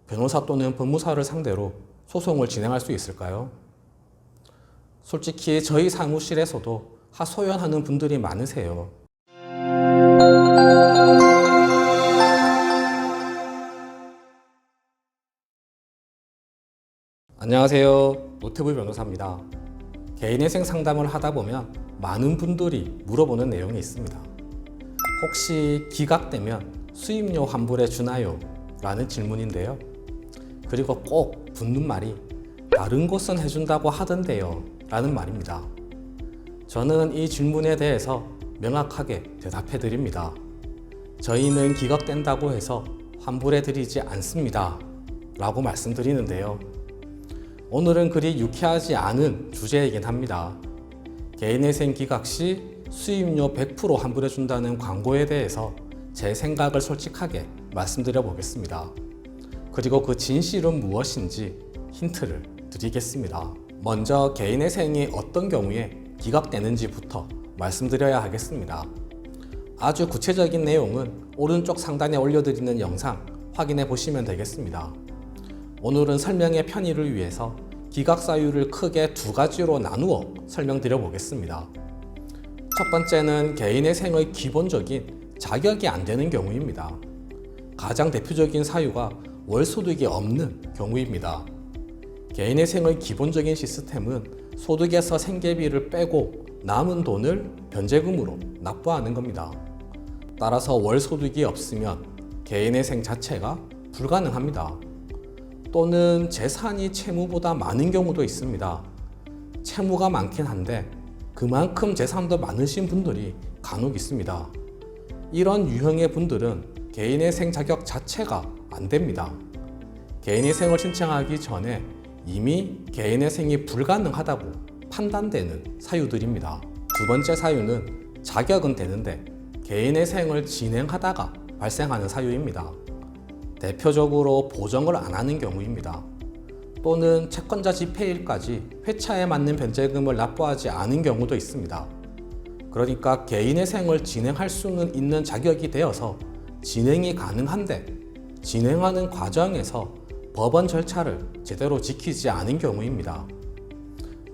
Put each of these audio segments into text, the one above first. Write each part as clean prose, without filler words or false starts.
변호사 또는 법무사를 상대로 소송을 진행할 수 있을까요? 솔직히 저희 사무실에서도 하소연하는 분들이 많으세요. 안녕하세요. 노태부 변호사입니다. 개인회생 상담을 하다 보면 많은 분들이 물어보는 내용이 있습니다. 혹시 기각되면 수임료 환불해 주나요? 라는 질문인데요. 그리고 꼭 붙는 말이 다른 곳은 해준다고 하던데요 라는 말입니다. 저는 이 질문에 대해서 명확하게 대답해 드립니다. 저희는 기각된다고 해서 환불해 드리지 않습니다 라고 말씀드리는데요. 오늘은 그리 유쾌하지 않은 주제이긴 합니다. 개인회생 기각 시 수임료 100% 환불해 준다는 광고에 대해서 제 생각을 솔직하게 말씀드려 보겠습니다. 그리고 그 진실은 무엇인지 힌트를 드리겠습니다. 먼저 개인회생이 어떤 경우에 기각되는지부터 말씀드려야 하겠습니다. 아주 구체적인 내용은 오른쪽 상단에 올려드리는 영상 확인해 보시면 되겠습니다. 오늘은 설명의 편의를 위해서 기각 사유를 크게 두 가지로 나누어 설명드려 보겠습니다. 첫 번째는 개인회생의 기본적인 자격이 안 되는 경우입니다. 가장 대표적인 사유가 월소득이 없는 경우입니다. 개인회생의 기본적인 시스템은 소득에서 생계비를 빼고 남은 돈을 변제금으로 납부하는 겁니다. 따라서 월소득이 없으면 개인회생 자체가 불가능합니다. 또는 재산이 채무보다 많은 경우도 있습니다. 채무가 많긴 한데 그만큼 재산도 많으신 분들이 간혹 있습니다. 이런 유형의 분들은 개인회생 자격 자체가 안 됩니다. 개인회생을 신청하기 전에 이미 개인회생이 불가능하다고 판단되는 사유들입니다. 두 번째 사유는 자격은 되는데 개인회생을 진행하다가 발생하는 사유입니다. 대표적으로 보정을 안 하는 경우입니다. 또는 채권자 집행일까지 회차에 맞는 변제금을 납부하지 않은 경우도 있습니다. 그러니까 개인회생을 진행할 수는 있는 자격이 되어서 진행이 가능한데 진행하는 과정에서 법원 절차를 제대로 지키지 않은 경우입니다.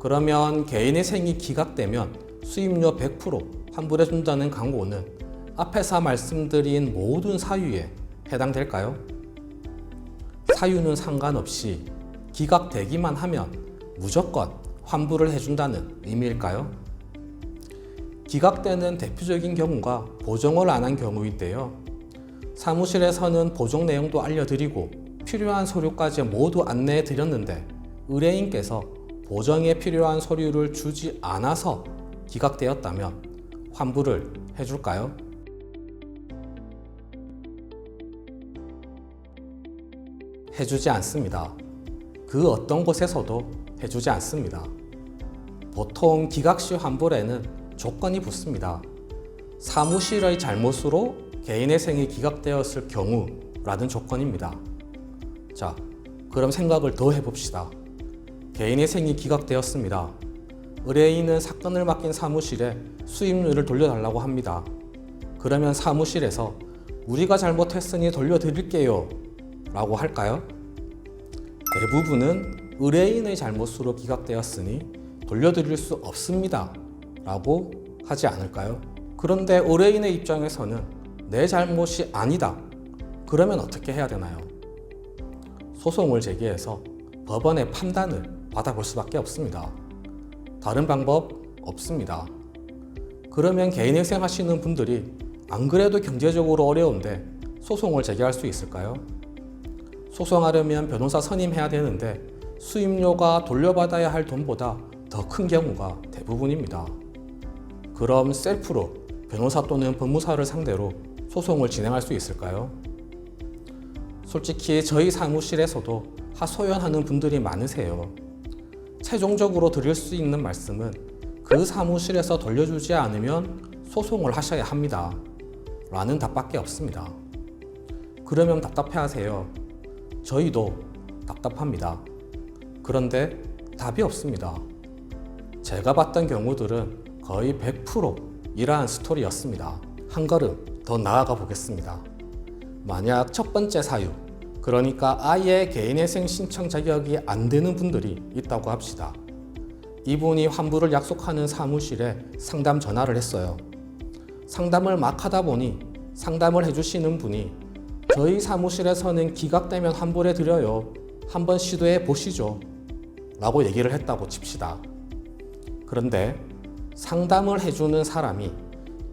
그러면 개인회생이 기각되면 수임료 100% 환불해 준다는 광고는 앞에서 말씀드린 모든 사유에 해당될까요? 사유는 상관없이 기각되기만 하면 무조건 환불을 해준다는 의미일까요? 기각되는 대표적인 경우가 보정을 안 한 경우인데요. 사무실에서는 보정 내용도 알려드리고 필요한 서류까지 모두 안내해 드렸는데 의뢰인께서 보정에 필요한 서류를 주지 않아서 기각되었다면 환불을 해줄까요? 해주지 않습니다. 그 어떤 곳에서도 해주지 않습니다. 보통 기각 시 환불에는 조건이 붙습니다. 사무실의 잘못으로 개인회생이 기각되었을 경우라는 조건입니다. 자, 그럼 생각을 더 해봅시다. 개인회생이 기각되었습니다. 의뢰인은 사건을 맡긴 사무실에 수임료를 돌려달라고 합니다. 그러면 사무실에서 우리가 잘못했으니 돌려드릴게요 라고 할까요? 대부분은 의뢰인의 잘못으로 기각되었으니 돌려드릴 수 없습니다 라고 하지 않을까요? 그런데 의뢰인의 입장에서는 내 잘못이 아니다. 그러면 어떻게 해야 되나요? 소송을 제기해서 법원의 판단을 받아볼 수밖에 없습니다. 다른 방법 없습니다. 그러면 개인회생 하시는 분들이 안 그래도 경제적으로 어려운데 소송을 제기할 수 있을까요? 소송하려면 변호사 선임해야 되는데 수임료가 돌려받아야 할 돈보다 더 큰 경우가 대부분입니다. 그럼 셀프로 변호사 또는 법무사를 상대로 소송을 진행할 수 있을까요? 솔직히 저희 사무실에서도 하소연하는 분들이 많으세요. 최종적으로 드릴 수 있는 말씀은 그 사무실에서 돌려주지 않으면 소송을 하셔야 합니다 라는 답밖에 없습니다. 그러면 답답해하세요. 저희도 답답합니다. 그런데 답이 없습니다. 제가 봤던 경우들은 거의 100% 이러한 스토리였습니다. 한 걸음 더 나아가 보겠습니다. 만약 첫 번째 사유, 그러니까 아예 개인회생 신청 자격이 안 되는 분들이 있다고 합시다. 이분이 환불을 약속하는 사무실에 상담 전화를 했어요. 상담을 막 하다 보니 상담을 해주시는 분이 저희 사무실에서는 기각되면 환불해 드려요. 한번 시도해 보시죠. 라고 얘기를 했다고 칩시다. 그런데 상담을 해주는 사람이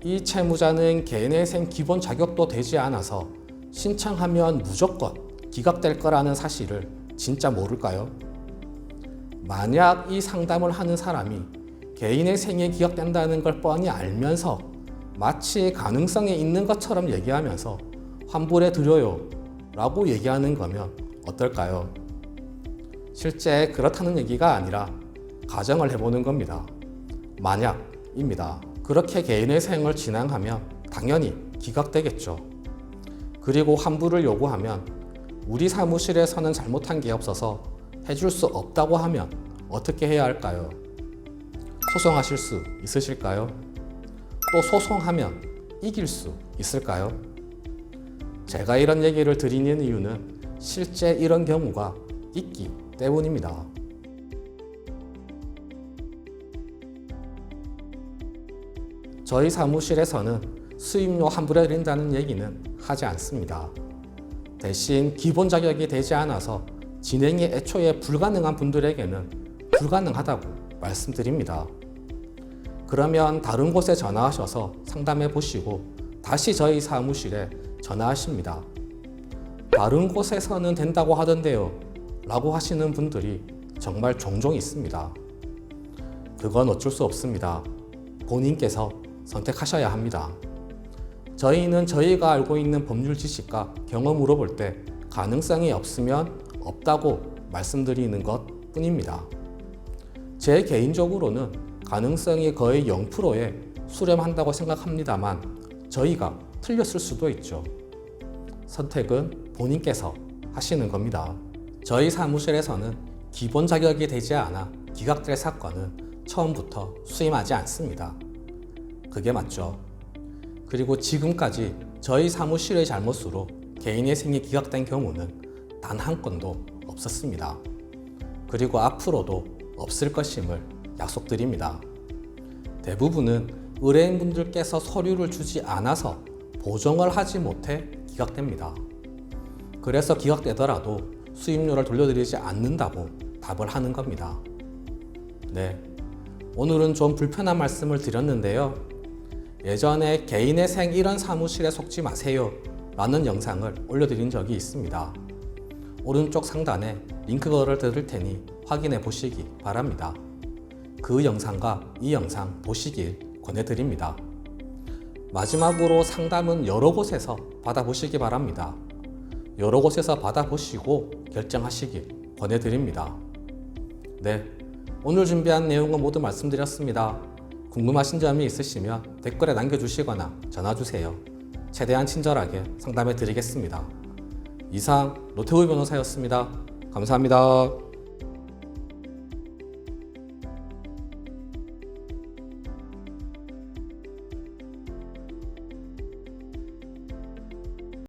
이 채무자는 개인회생 기본 자격도 되지 않아서 신청하면 무조건 기각될 거라는 사실을 진짜 모를까요? 만약 이 상담을 하는 사람이 개인회생이 기각된다는 걸 뻔히 알면서 마치 가능성이 있는 것처럼 얘기하면서 환불해 드려요 라고 얘기하는 거면 어떨까요? 실제 그렇다는 얘기가 아니라 가정을 해보는 겁니다. 만약입니다. 그렇게 개인회생을 진행하면 당연히 기각되겠죠. 그리고 환불을 요구하면 우리 사무실에서는 잘못한 게 없어서 해줄 수 없다고 하면 어떻게 해야 할까요? 소송하실 수 있으실까요? 또 소송하면 이길 수 있을까요? 제가 이런 얘기를 드리는 이유는 실제 이런 경우가 있기 때문입니다. 저희 사무실에서는 수임료 환불해 드린다는 얘기는 하지 않습니다. 대신 기본 자격이 되지 않아서 진행이 애초에 불가능한 분들에게는 불가능하다고 말씀드립니다. 그러면 다른 곳에 전화하셔서 상담해 보시고 다시 저희 사무실에 전화하십니다. 다른 곳에서는 된다고 하던데요 라고 하시는 분들이 정말 종종 있습니다. 그건 어쩔 수 없습니다. 본인께서 선택하셔야 합니다. 저희는 저희가 알고 있는 법률 지식과 경험으로 볼 때 가능성이 없으면 없다고 말씀드리는 것 뿐입니다. 제 개인적으로는 가능성이 거의 0%에 수렴한다고 생각합니다만 저희가 틀렸을 수도 있죠. 선택은 본인께서 하시는 겁니다. 저희 사무실에서는 기본 자격이 되지 않아 기각될 사건은 처음부터 수임하지 않습니다. 그게 맞죠. 그리고 지금까지 저희 사무실의 잘못으로 개인회생이 기각된 경우는 단 한 건도 없었습니다. 그리고 앞으로도 없을 것임을 약속드립니다. 대부분은 의뢰인분들께서 서류를 주지 않아서 보정을 하지 못해 기각됩니다. 그래서 기각되더라도 수임료를 돌려드리지 않는다고 답을 하는 겁니다. 네, 오늘은 좀 불편한 말씀을 드렸는데요. 예전에 개인회생 이런 사무실에 속지 마세요 라는 영상을 올려드린 적이 있습니다. 오른쪽 상단에 링크를 드릴 테니 확인해 보시기 바랍니다. 그 영상과 이 영상 보시길 권해드립니다. 마지막으로 상담은 여러 곳에서 받아보시기 바랍니다. 여러 곳에서 받아보시고 결정하시길 권해드립니다. 네, 오늘 준비한 내용은 모두 말씀드렸습니다. 궁금하신 점이 있으시면 댓글에 남겨주시거나 전화주세요. 최대한 친절하게 상담해 드리겠습니다. 이상 노태우 변호사였습니다. 감사합니다.